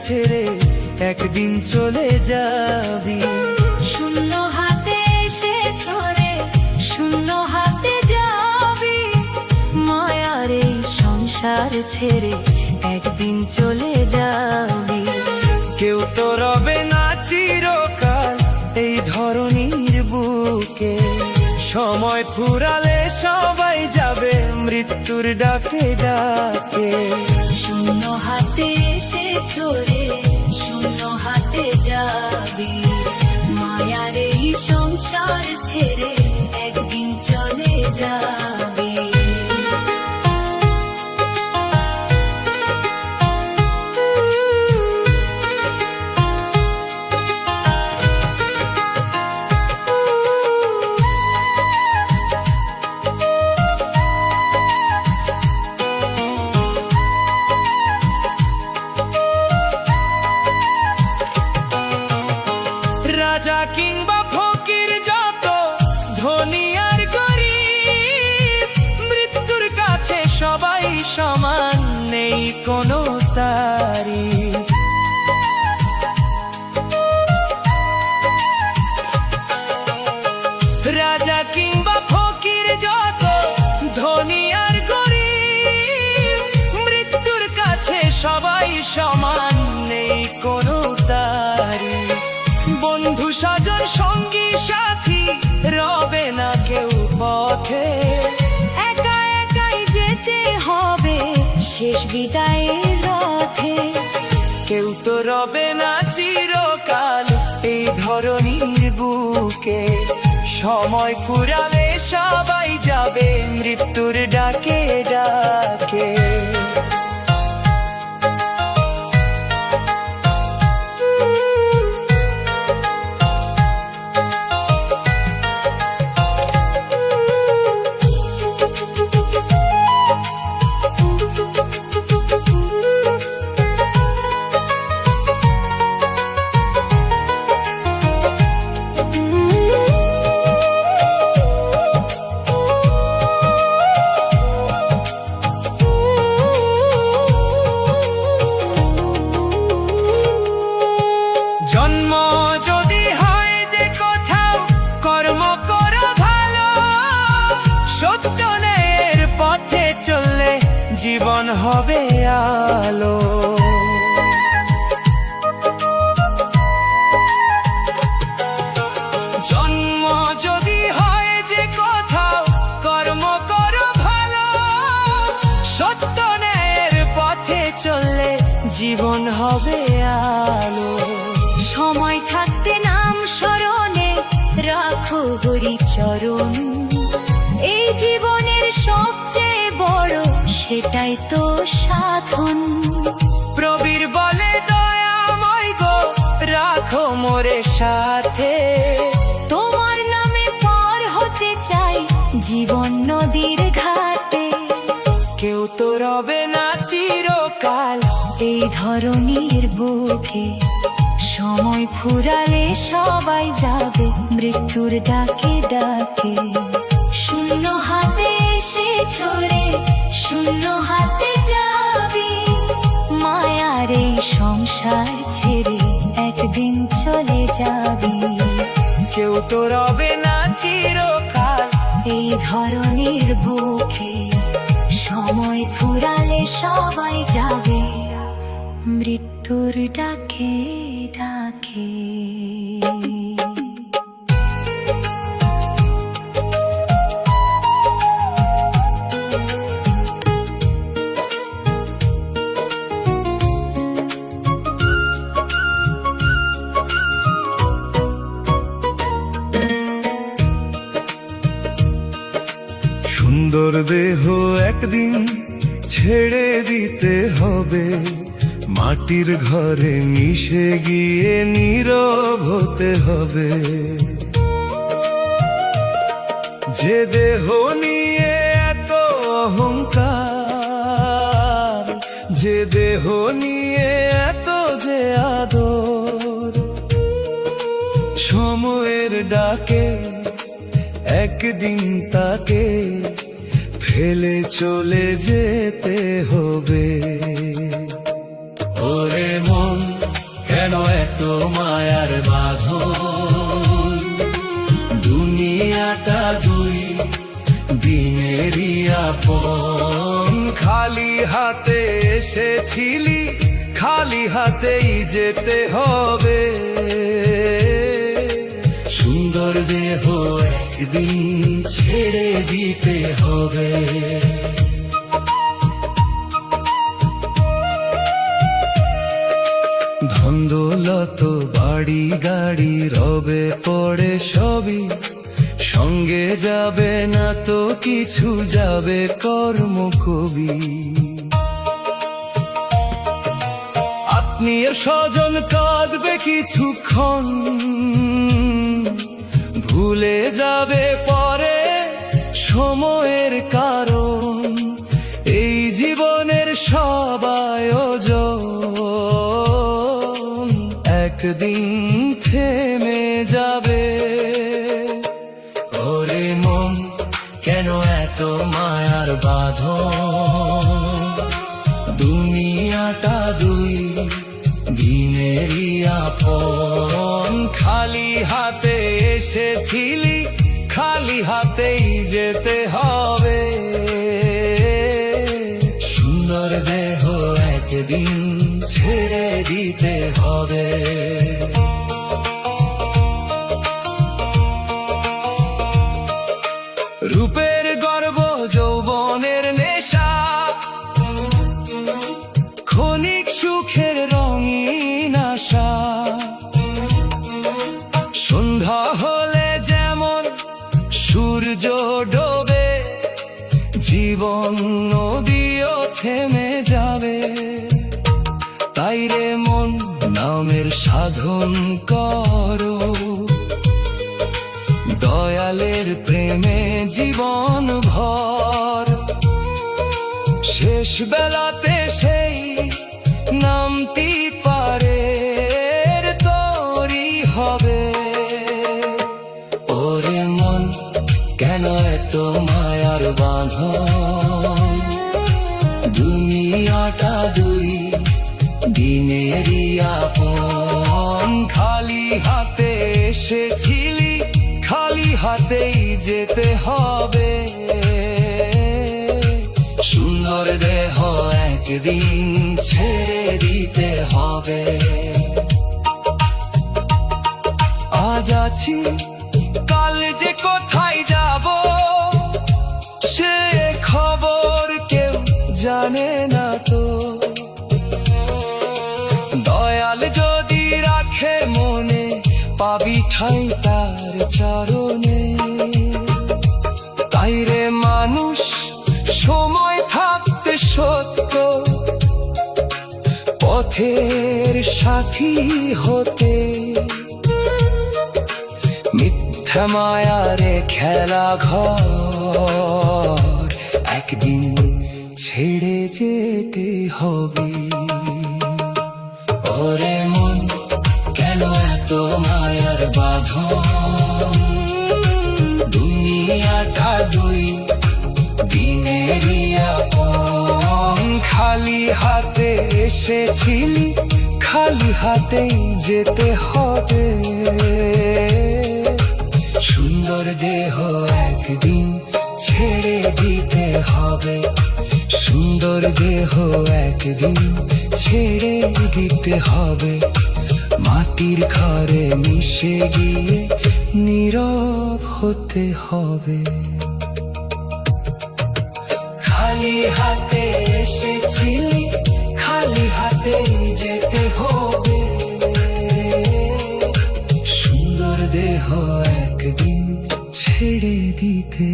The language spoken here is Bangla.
ছেড়ে একদিন চলে যাবি। শূন্য হাতে এসেছ রে, শূন্য হাতে যাবি। মায়ার এই সংসার ছেড়ে একদিন চলে যাবি। কেউ তো রবে না চিরকাল এই ধরনীর বুকে, সময় ফুরালে সবাই যাবে মৃত্যুর ডাকে ডাকে। শূন্য হাতে এসেছ রে, শূন্য হাতে যাবি। মায়ার এই সংসার ছেড়ে একদিন চলে যাবি। রাজা কিংবা ফকির, যত ধনী আর গরিব, মৃত্যুর কাছে সবাই সমান, নেই কোনো তারিফ। রাজা কিংবা ফকির, যত ধনী আর গরিব, মৃত্যুর কাছে সবাই সমান, নেই কোনো তারিফ। বন্ধু স্বজন সঙ্গী সাথী রবে না কেউ পথে, একা একাই যেতে হবে শেষ বিদায়ের রথে। কেউ তো রবে না চিরকাল এই ধরনীর বুকে, সময় ফুরালে সবাই যাবে মৃত্যুর ডাকে ডাকে। জন্ম যদি হয় যে কোথাও, কর্ম করো ভালো, সত্য ন্যায়ের পথে চললে জীবন হবে আলো। জন্ম যদি হয় যে কোথাও, কর্ম করো ভালো, সত্য ন্যায়ের পথে চললে জীবন হবে আলো। সময় থাকতে নাম স্মরণে রাখো হরিচরণ, এই জীবনের সবচেয়ে বড় সেটাই তো সাধন। প্রবীর বলে দয়াময় গো, রাখো মোরে সাথে, তোমার নামে পার হতে চাই জীবন নদীর ঘাটে। কেউ তো রবে না চিরকাল এই ধরনীর বুকে, সময় ফুরালে সবাই যাবে মৃত্যুর ডাকে ডাকে। শূন্য হাতে এসেছ রে, শূন্য হাতে যাবি। মায়ার এই সংসার ছেড়ে একদিন চলে যাবি। কেউ তো রবে না চিরকাল এই ধরনীর বুকে, সময় ফুরালে সবাই যাবে মৃত্যুর ডাকে ডাকে। সুন্দর দেহ একদিন ছেড়ে দিতে হবে, মাটির ঘরে মিশে গিয়ে নীরব হতে হবে। যে দেহ নিয়ে এত অহংকার, যে দেহ নিয়ে এত যে আদর, সময়ের ডাকে একদিন তাকে ফেলে চলে যেতে হবে। ওরে মন কেন এত মায়ার বাঁধন, দুনিয়াটা দুই দিনেরই আপন। খালি হাতে এসেছিলি, খালি হাতেই যেতে হবে। সুন্দর দেহ একদিন ছেড়ে দিতে হবে। ধন দৌলত বাড়ি গাড়ি রবে পড়ে সবই, সঙ্গে যাবে না তো কিছু, যাবে কর্ম কবি। আত্মীয় স্বজন কাঁদবে কিছুক্ষণ, ভুলে যাবে পরে সময়ের কারণ। এই জীবনের সব আয়োজন একদিন থেমে যাবে। ওরে মন কেন এত মায়ার বাঁধন, দুনিয়াটা দুই দিনেরই আপন। খালি হাতে এসেছিলি, খালি হাতেই যেতে হবে। সুন্দর দেহ একদিন ছেড়ে দিতে হবে। রূপের গর্ব যৌবনের নেশা, ক্ষণিক সুখের রঙিন আশা। সন্ধ্যা হলে যেমন সূর্য ডোবে, জীবন নদীও থেমে যাবে। তাই রে মন নামের সাধন করো, দয়ালের প্রেমে জীবন ভর। শেষ বেলাতে সেই নামটি পারে তোরই হবে। ওরে মন কেন এত মায়ার বাঁধন, দুনিয়াটা দুই দিনেরই আপন। খালি হাতে এসেছিলি, খালি হাতেই যেতে হবে। সুন্দর দেহ একদিন ছেড়ে দিতে হবে। আজ আছি কাল যে কোথায় যাব, সে খবর কেউ জানে না তো। দয়াল যদি রাখে মনে, পাবি ঠাঁই তার চরণে। তাই রে মানুষ সময় থাকতে সত্য, পথের সাথী হতে। মিথ্যা মায়ারে খেলা ঘর একদিন ছেড়ে যেতে হবে। ওরে মন কেন এত মায়ার বাঁধন, দুনিয়াটা দুই দিনেরই আপন। খালি হাতে এসেছিলি, খালি হাতেই যেতে হবে। সুন্দর দেহ একদিন ছেড়ে দিতে হবে। সুন্দর দেহ একদিন ছেড়ে দিতে হবে। মাটির ঘরে মিশে গিয়ে নীরব হতে হবে। খালি হাতে এসেছিলি, খালি হাতে যেতে হবে। সুন্দর দেহ একদিন ছেড়ে দিতে